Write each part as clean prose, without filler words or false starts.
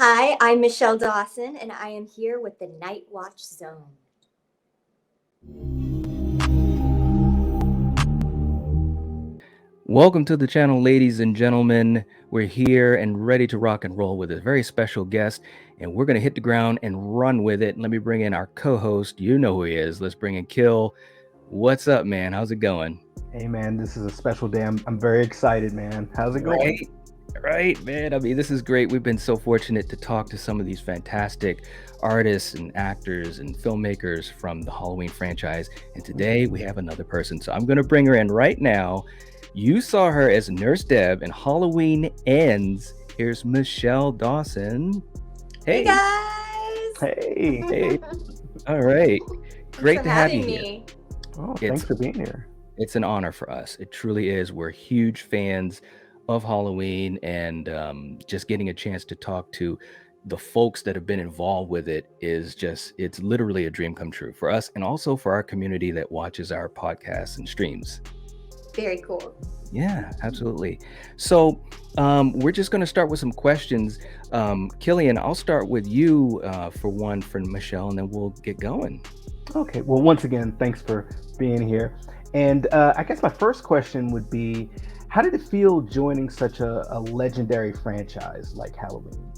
Hi, I'm Michele Dawson, and I am here with the Night Watch Zone. Welcome to the channel, ladies and gentlemen. We're here and ready to rock and roll with a very special guest, and we're going to hit the ground and run with it. Let me bring in our co-host. You know who he is. Let's bring in Kill. What's up, man? How's it going? Hey man, this is a special day. I'm very excited, man. How's it going? Right, man. I mean, this is great. We've been so fortunate to talk to some of these fantastic artists and actors and filmmakers from the Halloween franchise. And today we have another person. So I'm going to bring her in right now. You saw her as Nurse Deb in Halloween Ends. Here's Michele Dawson. Hey Hey, guys! Hey. hey. All right. Thanks Great for to have you having here. me. Oh, It's thanks for being here. it's an honor for us. It truly is. We're huge fans of Halloween, and just getting a chance to talk to the folks that have been involved with it is it's literally a dream come true for us and also for our community that watches our podcasts and streams. Very cool. Yeah, absolutely. So we're just going to start with some questions. Killian, I'll start with you for one for Michele, and then we'll get going. Okay. Well, once again, thanks for being here. And I guess my first question would be, how did it feel joining such a legendary franchise like Halloween?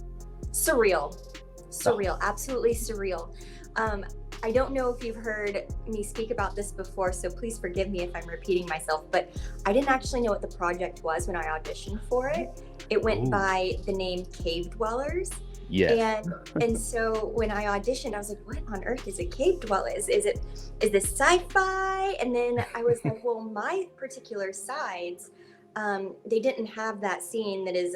Surreal. Oh, Surreal. Absolutely surreal. Um, I don't know if you've heard me speak about this before, so please forgive me if I'm repeating myself, but I didn't actually know what the project was when I auditioned for it. It went Ooh, by the name Cave Dwellers. yes. And so when I auditioned, I was like, what on earth is a cave dweller? Is this sci-fi? And then I was like, well, my particular sides, they didn't have that scene that is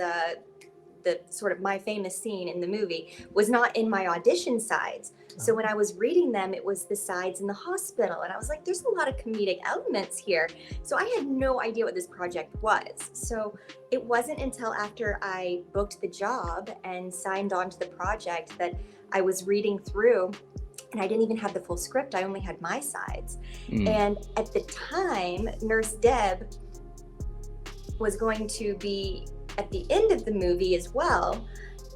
the sort of my famous scene in the movie was not in my audition sides. So when I was reading them, it was the sides in the hospital. And I was like, there's a lot of comedic elements here. So I had no idea what this project was. So it wasn't until after I booked the job and signed on to the project that I was reading through, and I didn't even have the full script. I only had my sides. Mm, And at the time, Nurse Deb was going to be at the end of the movie as well.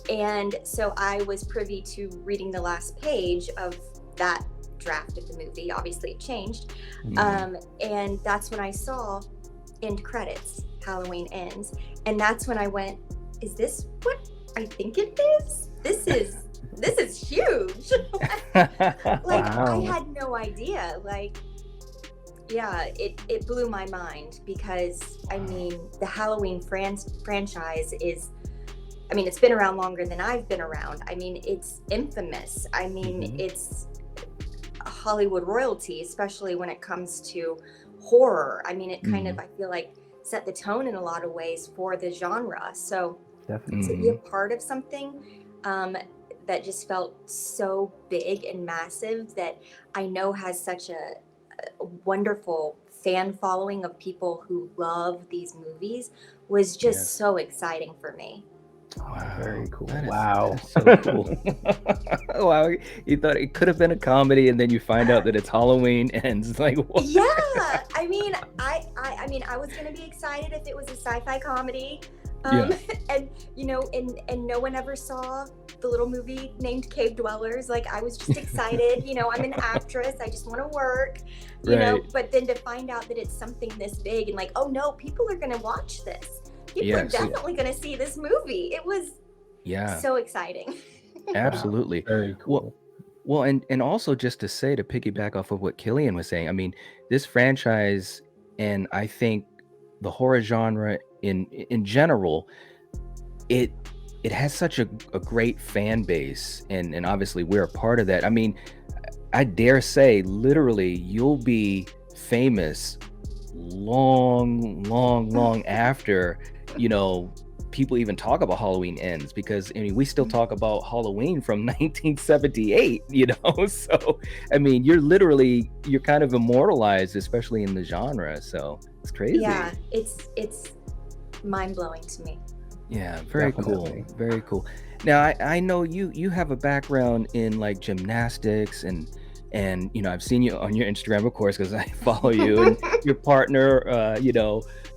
And so I was privy to reading the last page of that draft of the movie. Obviously, it changed. mm. And that's when I saw end credits, Halloween Ends. And that's when I went, is this what I think it is? This is huge. Like I wow. had no idea. Like, yeah, it blew my mind because I mean the Halloween franchise is, I mean, it's been around longer than I've been around. I mean, it's infamous. I mean, Hmm. it's Hollywood royalty, especially when it comes to horror. I mean, it kind of, Mhm, I feel like, set the tone in a lot of ways for the genre. So to Definitely. be a mhm. part of something that just felt so big and massive that I know has such a wonderful fan following of people who love these movies was just Yes. so exciting for me. Oh, Wow, very cool. that is Wow. so cool. Wow, you thought it could have been a comedy, and then you find out that it's Halloween ends. Like what? Yeah, I mean, I mean, I was gonna be excited if it was a sci-fi comedy, um, Yeah. and and no one ever saw the little movie named Cave Dwellers. Like, I was just excited. I'm an actress. I just want to work. Right. But then to find out that it's something this big and like, oh no, people are gonna watch this. People are Yes. definitely gonna see this movie. It was Yeah. so exciting. Wow. Absolutely. Very Well, cool. and also just to say to piggyback off of what Killian was saying, I mean, this franchise, and I think the horror genre in general, it it has such a great fan base, and obviously we're a part of that. I mean, I dare say, literally, you'll be famous long, long, long after, you know, people even talk about Halloween Ends because I mean, we still talk about Halloween from 1978, you know? So, I mean, you're kind of immortalized, especially in the genre. So it's Yeah, crazy. it's mind blowing to me. Yeah, very cool. Definitely. Very cool. Now I know you have a background in like gymnastics and I've seen you on your Instagram, of course, because I follow you and your partner,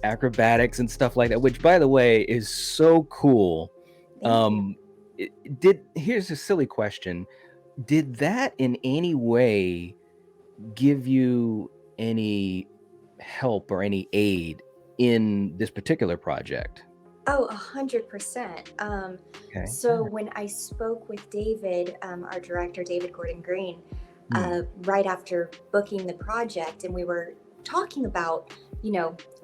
acrobatics and stuff like that, which by the way is so cool. Thank you. Um, here's a silly question. Did that in any way give you any help or any aid in this particular project? Oh, 100%. Okay. So when I spoke with David, our director, David Gordon Green, Hmm. right after booking the project, and we were talking about,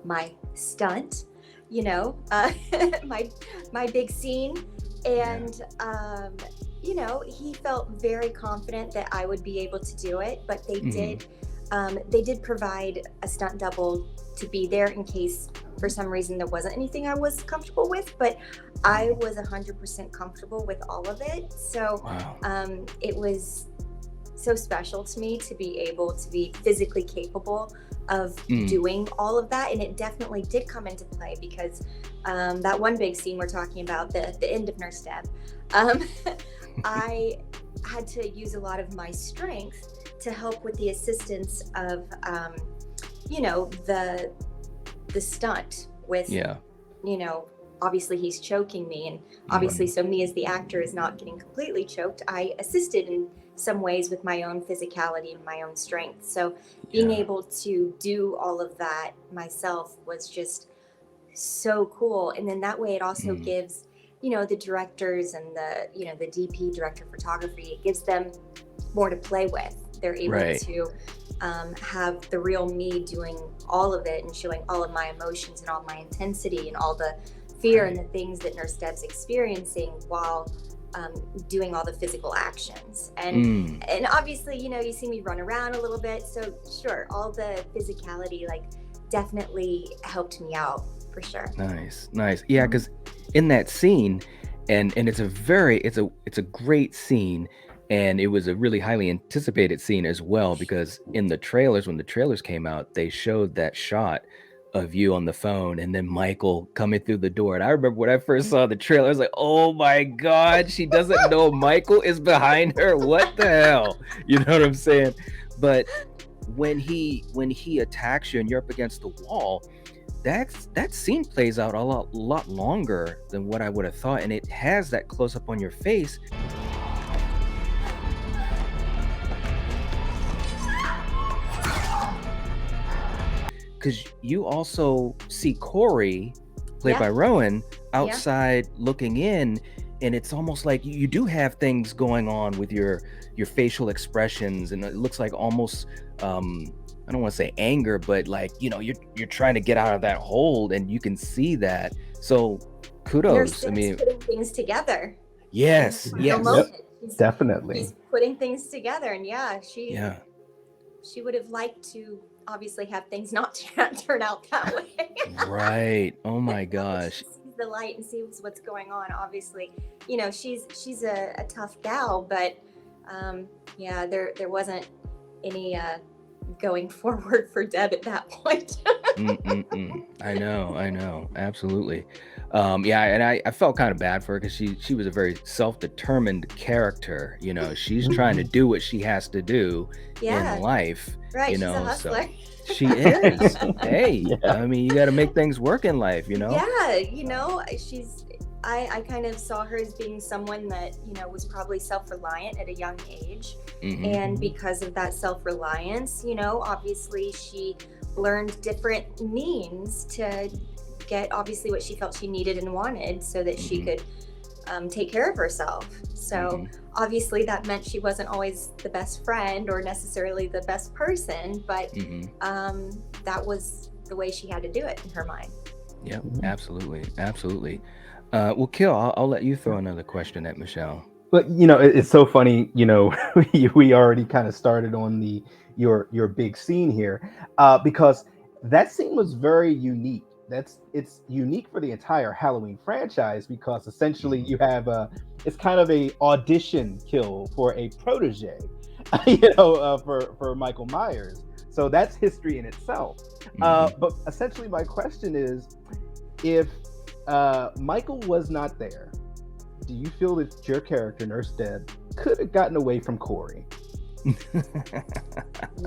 my stunt, my my big scene, Yeah. and he felt very confident that I would be able to do it. But Hmm. they did provide a stunt double to be there in case for some reason there wasn't anything I was comfortable with, but I Hmm. was 100% comfortable with all of it. So Wow. it was so special to me to be able to be physically capable of Mm. doing all of that. And it definitely did come into play because that one big scene we're talking about, the end of Nurse Deb, um, I had to use a lot of my strength to help with the assistance of, you know, the the stunt with, Yeah. you know, obviously he's choking me, and obviously, Hmm. so me as the actor is not getting completely choked. I assisted in some ways with my own physicality and my own strength. So being Yeah. able to do all of that myself was just so cool. And then that way it also Mm. gives, the directors and the DP, director of photography, it gives them more to play with. They're able Right. to have the real me doing all of it and showing all of my emotions and all my intensity and all the fear and Right. the things that Nurse Deb's experiencing while doing all the physical actions. And Mm. and obviously, you see me run around a little bit. So sure, all the physicality like definitely helped me out for sure. Nice. Nice. Yeah, because in that scene, and it's a great scene, and it was a really highly anticipated scene as well, because in the trailers, when the trailers came out, they showed that shot of you on the phone and then Michael coming through the door. And I remember when I first saw the trailer, I was like, oh my God, she doesn't know Michael is behind her. What the hell? You know what I'm saying? But when he attacks you and you're up against the wall, that scene plays out a lot longer than what I would have thought, and it has that close up on your face because you also see Corey, played Yeah, by Rowan, yeah. outside looking in, and it's almost like you do have things going on with your facial expressions, and it looks like almost I don't want to say anger, but like you're trying to get out of that hold, and you can see that. So Nurse kudos. I Deb's mean, putting things together in the yes, final Yep, yes, moment. She's definitely. putting things together, and yeah, she yeah, she would have liked to obviously have things not turn out that way. right. Oh Now my that she gosh. sees the light and sees what's going on, obviously, she's a tough gal, but yeah, there wasn't any going forward for Deb at that point. Mm-mm-mm. I know, absolutely. Yeah, and I felt kind of bad for her because she was a very self-determined character. She's trying to Mhm. do what she has to do in Yeah, life. right. She's a hustler. So she is. Hey, Yeah. I mean, you got to make things work in life. Yeah, she's I kind of saw her as being someone that, was probably self-reliant at a young age. Hmm. And because of that self-reliance, obviously she learned different means to get obviously what she felt she needed and wanted so that she Hmm. could take care of herself. So Hmm. obviously that meant she wasn't always the best friend or necessarily the best person, but Hmm. that was the way she had to do it in her mind. Yep, Mhm. absolutely, absolutely. Well, Kill, I'll let you throw another question at Michelle. But it's so funny. We already kind of started on the your big scene here, because that scene was very unique. It's unique for the entire Halloween franchise because essentially Hmm. you have it's kind of a audition kill for a protege, for Michael Myers. So that's history in itself. Hmm. But essentially, my question is, if Michael was not there, do you feel that your character, Nurse Deb, could have gotten away from Corey?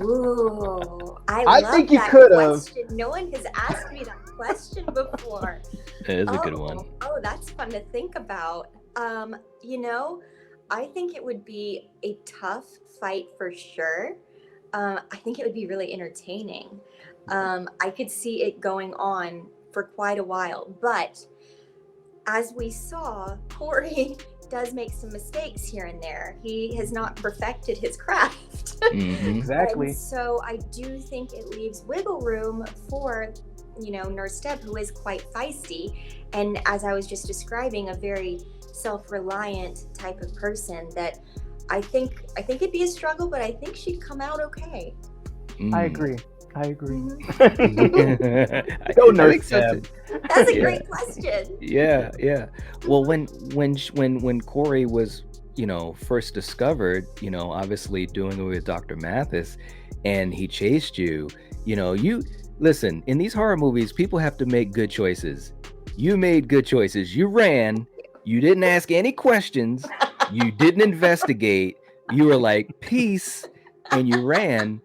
Ooh, I I love think you that could have. question. No one has asked me that question before. That is a good one. Oh, that's fun to think about. You know, I think it would be a tough fight for sure. I think it would be really entertaining. I could see it going on for quite a while, but as we saw, Corey does make some mistakes here and there. He has not perfected his craft. Hmm. Exactly. And so I do think it leaves wiggle room for, Nurse Deb, who is quite feisty. And as I was just describing, a very self-reliant type of person that I think it'd be a struggle, but I think she'd come out okay. I agree. I agree. I, Go I Nurse think so too. Deb. That's a Yeah. great question. Yeah, yeah. Well, when Corey was, first discovered, obviously doing it with Dr. Mathis, and he chased you, you listen, in these horror movies, people have to make good choices. You made good choices. You ran, you didn't ask any questions, you didn't investigate, you were like, peace, and you ran,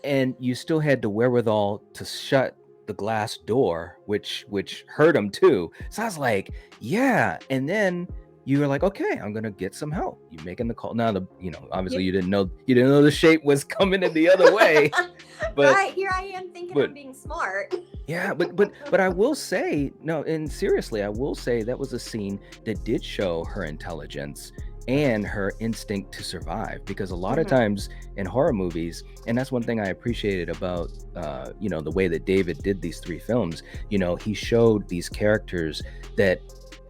and you still had the wherewithal to shut the glass door, which hurt him too. So I was like, yeah. And then you were like, okay, I'm gonna get some help. You making the call. Now obviously you didn't know the shape was coming in the other way. But Right, here I am thinking but I'm being smart. yeah, but I will say, no, and seriously, I will say that was a scene that did show her intelligence and her instinct to survive, because a lot of Mhm. times in horror movies, and that's one thing I appreciated about the way that David did these three films. He showed these characters that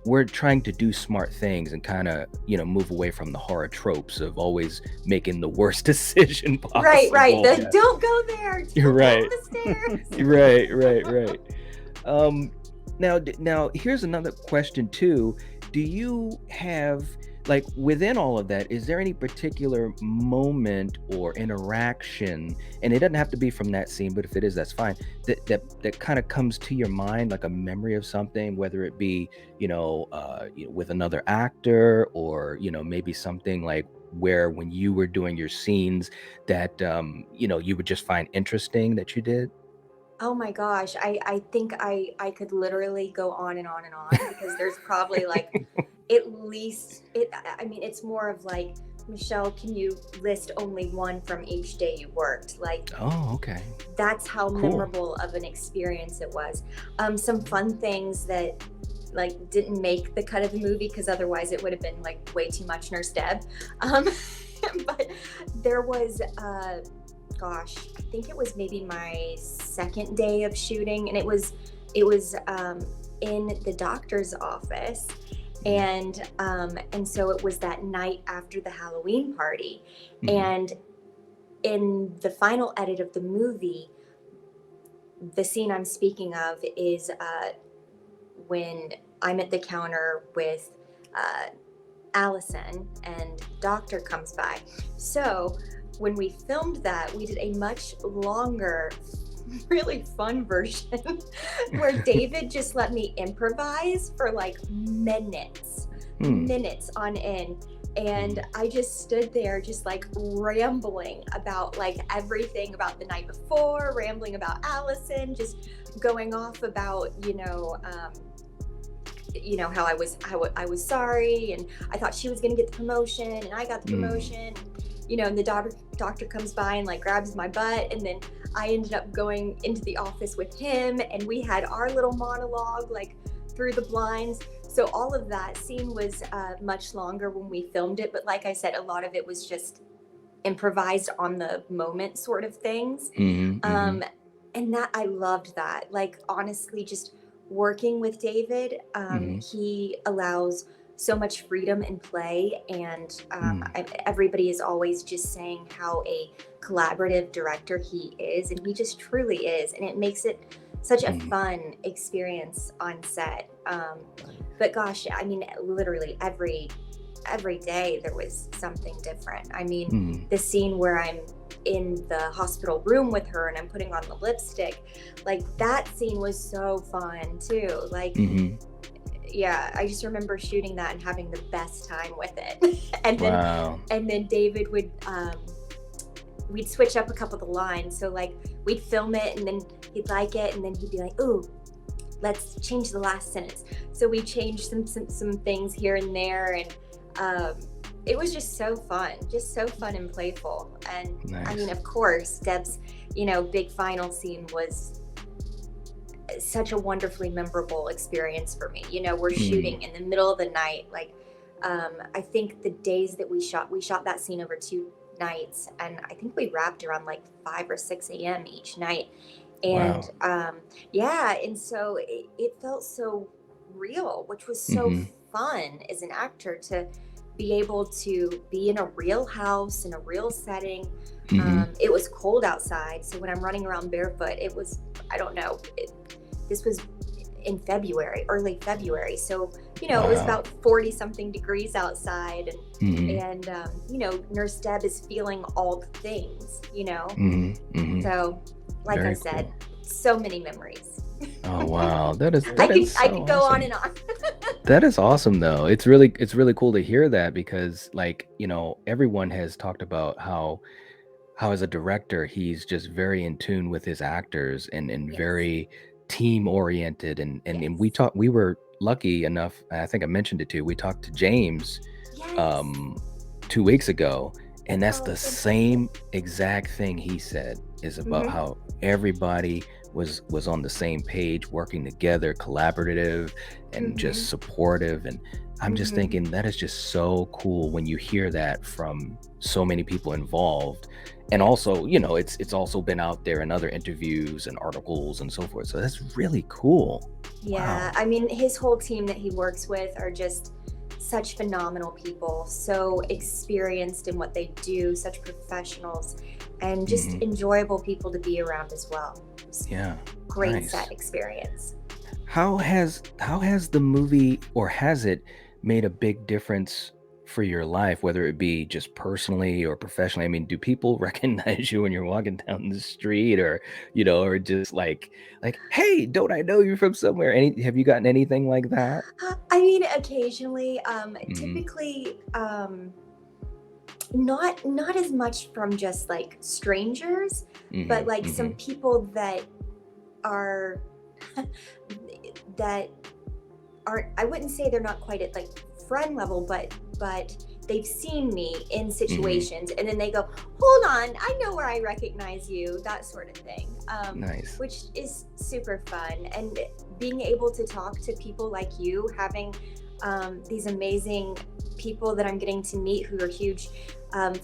were trying to do smart things and kind of move away from the horror tropes of always making the worst decision possible. Right. Yeah. Don't go there. Don't You're go right. up the stairs. Right. Now here's another question too. Do you have, like, within all of that, is there any particular moment or interaction, and it doesn't have to be from that scene, but if it is, that's fine, that kind of comes to your mind, like a memory of something, whether it be with another actor, or maybe something like where when you were doing your scenes that you would just find interesting that you did? Oh my gosh. I think I could literally go on and on and on, because there's probably like at least I mean, it's more of like, Michelle, can you list only one from each day you worked? Like, Oh, okay. that's how Cool. memorable of an experience it was. Some fun things that like didn't make the cut of the movie, because otherwise it would have been like way too much Nurse Deb. Um, but there was, gosh, I think it was maybe my second day of shooting, and it was in the doctor's office, and so it was that night after the Halloween party, Mhm. and in the final edit of the movie, the scene I'm speaking of is when I'm at the counter with Allison, and doctor comes by. So when we filmed that, we did a much longer, really fun version where David just let me improvise for like minutes Hmm. minutes on end. And I just stood there just like rambling about like everything about the night before, rambling about Allison, just going off about, how I was sorry, and I thought she was going to get the promotion, and I got the promotion. And the doctor comes by and like grabs my butt, and then I ended up going into the office with him, and we had our little monologue like through the blinds. So all of that scene was much longer when we filmed it, but like I said, a lot of it was just improvised on the moment sort of things. And that, I loved that. Like, honestly, just working with David, he allows so much freedom and play, and everybody is always just saying how a collaborative director he is, and he just truly is, and it makes it such a fun experience on set. But gosh, I mean, literally every day there was something different. I mean, the scene where I'm in the hospital room with her and I'm putting on the lipstick, like that scene was so fun too. Like, yeah, I just remember shooting that and having the best time with it. And then David would, we'd switch up a couple of the lines. So like we'd film it, and then he'd like it, and then he'd be like, "Ooh, let's change the last sentence. So we changed some things here and there, and it was just so fun and playful. And I mean, Nice. of course, Deb's, big final scene was such a wonderfully memorable experience for me. We're Mm, shooting in the middle of the night. Like, I think the days that we shot that scene over 2 nights, and I think we wrapped around like 5 or 6 a.m. each night. And wow. yeah, and so it felt so real, which was so Hmm. fun as an actor to be able to be in a real house in a real setting. Hmm. It was cold outside, so when I'm running around barefoot, it was, I don't know, this was in February, early February. So, it was Wow. about 40 something degrees outside. Hmm. And Nurse Deb is feeling all the things. Hmm. Hmm. So, like I Very said, cool. so many memories. Oh wow, that is I that could is I so could go on awesome. and on. That is awesome though. It's really cool to hear that because like, everyone has talked about how as a director he's just very in tune with his actors and Yes. very team oriented and Yes. we were lucky enough, I think I mentioned it too. We talked to James Yes. um 2 weeks ago, and that's Oh, the fantastic. same exact thing he said is about Hmm. how everybody was on the same page, working together, collaborative and Hmm. just supportive. And I'm just Hmm. thinking that is just so cool when you hear that from so many people involved. And also, it's also been out there in other interviews and articles and so forth, so that's really cool. Yeah, Wow. I mean, his whole team that he works with are just such phenomenal people, so experienced in what they do, such professionals, and just Hmm. enjoyable people to be around as well. Just Yeah. great set Nice. experience. How has the movie, or has it made a big difference for your life, whether it be just personally or professionally? I mean, do people recognize you when you're walking down the street, or or just like, hey, don't I know you from somewhere? Have you gotten anything like that? I mean, occasionally, Hmm. typically, not as much from just like strangers, but Hmm. like some Hmm. people that are that aren't, I wouldn't say they're not quite at like friend level, but they've seen me in Hmm. situations, and then they go, hold on, I know where I recognize you, that sort of thing. Nice. Which is super fun. And being able to talk to people like you, having these amazing people that I'm getting to meet who are huge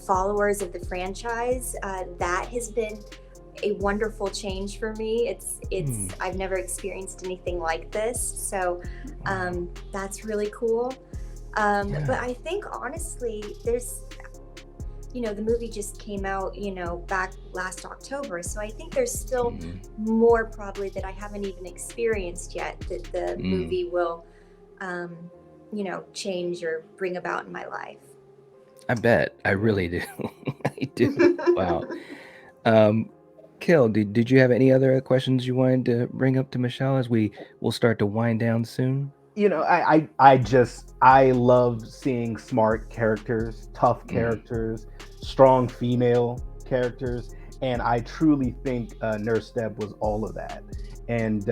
followers of the franchise, that has been a wonderful change for me. It's Hmm. I've never experienced anything like this, so Wow. that's really cool. But Yeah. I think honestly, there's, the movie just came out, back last October, so I think there's still Hmm. more probably that I haven't even experienced yet that the Mm. movie will, um, change or bring about in my life. I bet. I really do. I do. Wow. Um, Kill, did you have any other questions you wanted to bring up to Michelle as we will start to wind down soon? I love seeing smart characters, tough Mm, characters, strong female characters, and I truly think Nurse Deb was all of that. And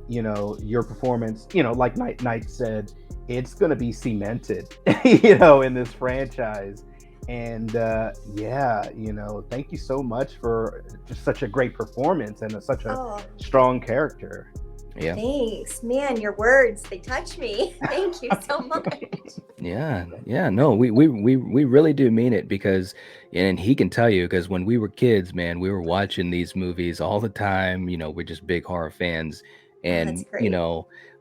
your performance, like Knight said, it's going to be cemented, in this franchise. And yeah, thank you so much for just such a great performance and such a Oh, strong character. yeah. thanks, man. Your words, they touch me. Thank you so much. Yeah. Yeah. No, we really do mean it because, and he can tell you, because when we were kids, man, we were watching these movies all the time. We're just big horror fans. Oh, that's And, great.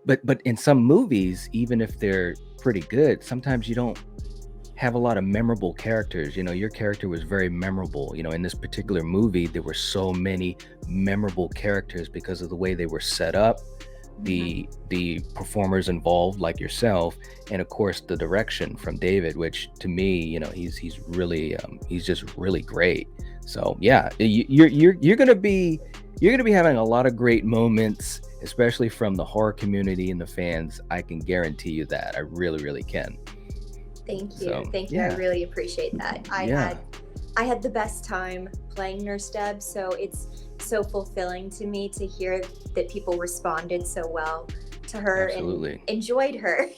but in some movies, even if they're pretty good, sometimes you don't have a lot of memorable characters. Your character was very memorable. In this particular movie, there were so many memorable characters because of the way they were set up, Mhm. the performers involved like yourself, and of course the direction from David, which to me, he's really he's just really great. So yeah, you're gonna be having a lot of great moments, especially from the horror community and the fans. I can guarantee you that. I really, really can. Thank So you. Thank you. I yeah. really appreciate that. I Yeah. had I had the best time playing Nurse Deb, so it's so fulfilling to me to hear that people responded so well to her Absolutely. and enjoyed her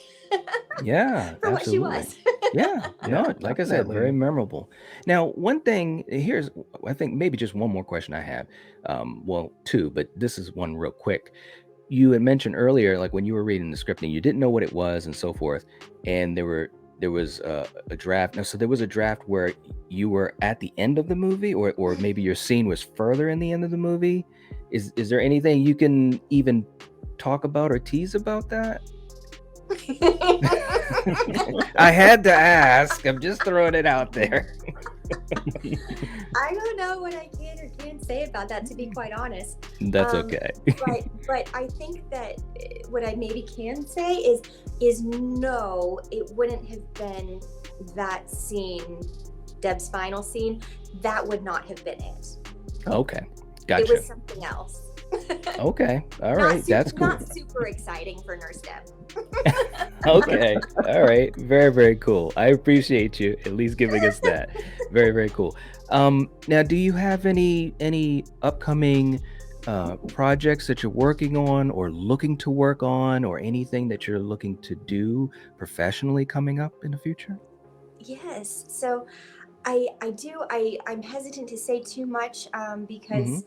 Yeah, for what she absolutely. was. Yeah, no, Yeah, like I said, very definitely. memorable. Now, one thing here's, I think maybe just one more question I have. Well, two, but this is one real quick. You had mentioned earlier, like when you were reading the script and you didn't know what it was and so forth, and there was a draft. Now, so there was a draft where you were at the end of the movie, or maybe your scene was further in the end of the movie. Is there anything you can even talk about or tease about that? I had to ask. I'm just throwing it out there. I don't know what I can or can't say about that, to be quite honest. That's Um, okay. but I think that what I maybe can say is no, it wouldn't have been that scene, Deb's final scene. That would not have been it. Okay, It gotcha. was something else. Okay, all Not right, that's cool. not super exciting for Nurse Deb. Okay, all right, very very cool. I appreciate you at least giving us that. Very very cool. Now, do you have any upcoming projects that you're working on or looking to work on, or anything that you're looking to do professionally coming up in the future? Yes. So I do. I'm hesitant to say too much Hmm. because,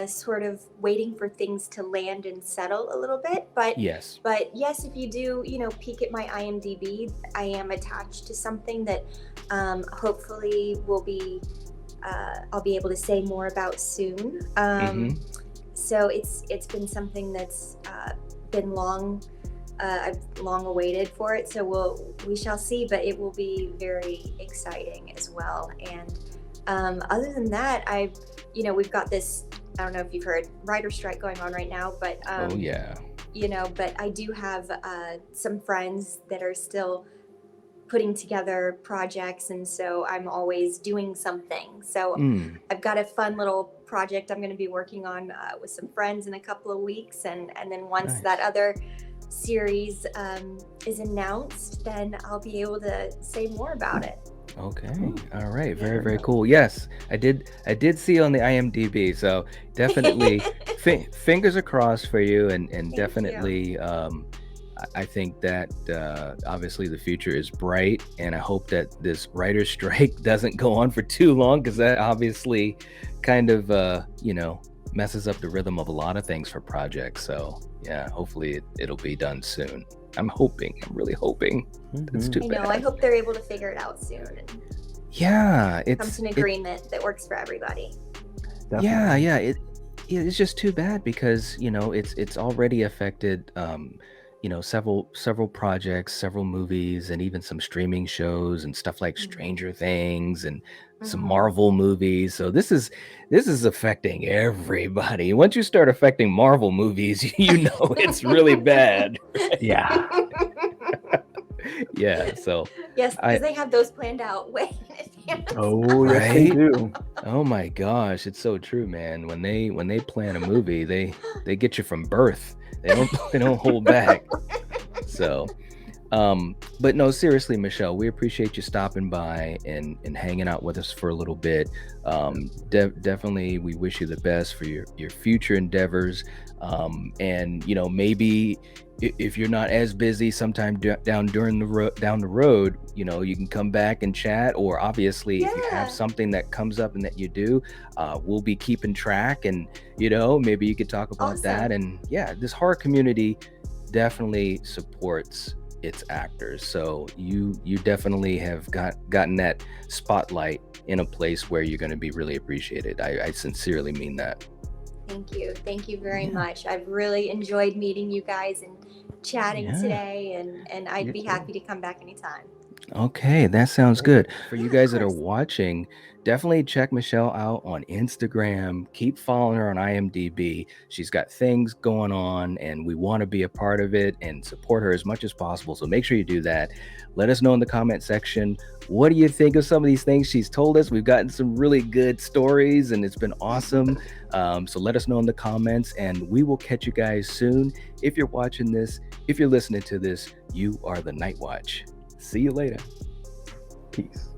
sort of waiting for things to land and settle a little bit. Yes. But yes, if you do, peek at my IMDb, I am attached to something that hopefully I'll be able to say more about soon. Hmm. So it's been something that's been I've long awaited for it, so we shall see, but it will be very exciting as well. And other than that, we've got this. I don't know if you've heard writer strike going on right now, but Oh yeah. but I do have some friends that are still putting together projects, and so I'm always doing something. So Mm, I've got a fun little project I'm going to be working on with some friends in a couple of weeks, and then once that nice. other series is announced, then I'll be able to say more about it. Okay. Hmm, All right. Yeah. Very, very very nice. cool. Yes, I did see on the IMDb. So definitely fingers are crossed for you, and Thank you. definitely I think that obviously the future is bright, and I hope that this writer's strike doesn't go on for too long, because that obviously kind of messes up the rhythm of a lot of things for projects. So yeah, hopefully it'll be done soon. I'm hoping. I'm really hoping. That's Hmm. too I know. I bad. hope they're able to figure it out soon and Yeah, come to an it agreement that works for everybody. yeah, Definitely. yeah, it's just too bad, because it's already affected several projects, several movies, and even some streaming shows and stuff like Stranger Things and some Mm-hmm. Marvel movies. So this is affecting everybody. Once you start affecting Marvel movies, it's really bad. Yeah. Yeah, so Yes, because I they have those planned out way in advance. Oh, yes, they right? do. Oh my gosh, it's so true, man. When they plan a movie, they get you from birth. They don't hold back. So, but no, seriously, Michelle, we appreciate you stopping by and hanging out with us for a little bit. Definitely, we wish you the best for your future endeavors. And maybe if you're not as busy sometime down the road, you can come back and chat. Or obviously, if you have Yeah. something that comes up and that you do, we'll be keeping track. And maybe you could talk about that. Awesome. And yeah, this horror community definitely supports its actors. So you definitely have gotten that spotlight in a place where you're going to be really appreciated. I sincerely mean that. Thank you. Thank you very Yeah. much. I've really enjoyed meeting you guys and chatting Yeah. today, and I'd You be too. happy to come back anytime. Okay, that sounds good. For you Yeah, of guys that are course. watching, definitely check Michelle out on Instagram. Keep following her on IMDb. She's got things going on, and we want to be a part of it and support her as much as possible. So make sure you do that. Let us know in the comment section, what do you think of some of these things she's told us? We've gotten some really good stories, and it's been awesome. So let us know in the comments, and we will catch you guys soon. If you're watching this, if you're listening to this, you are the Night Watch. See you later. Peace.